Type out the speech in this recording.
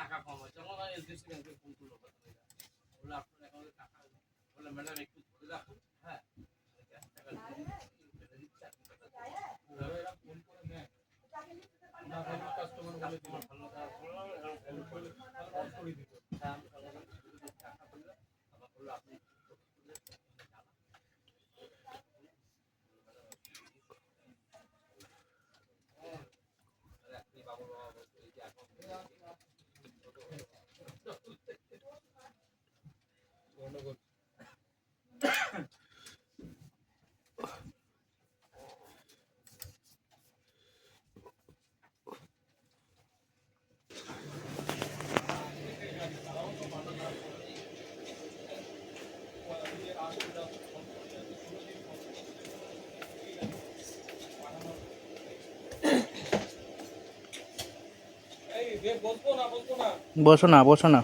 টাকা কম হয় তখন আমি এসডিসি ব্যাংকে ফোন করলো বলে আপনার অ্যাকাউন্টে টাকা বলে ম্যাডাম একটু ধরে রাখুন হ্যাঁ টাকা দিচ্ছে এরা ফোন করে নেয় না ভ্যালু কাস্টমার বলে দিল ভালো করে দিত হ্যাঁ আমি টাকা বললাম আমার বললো আপনি বসো না বসো না।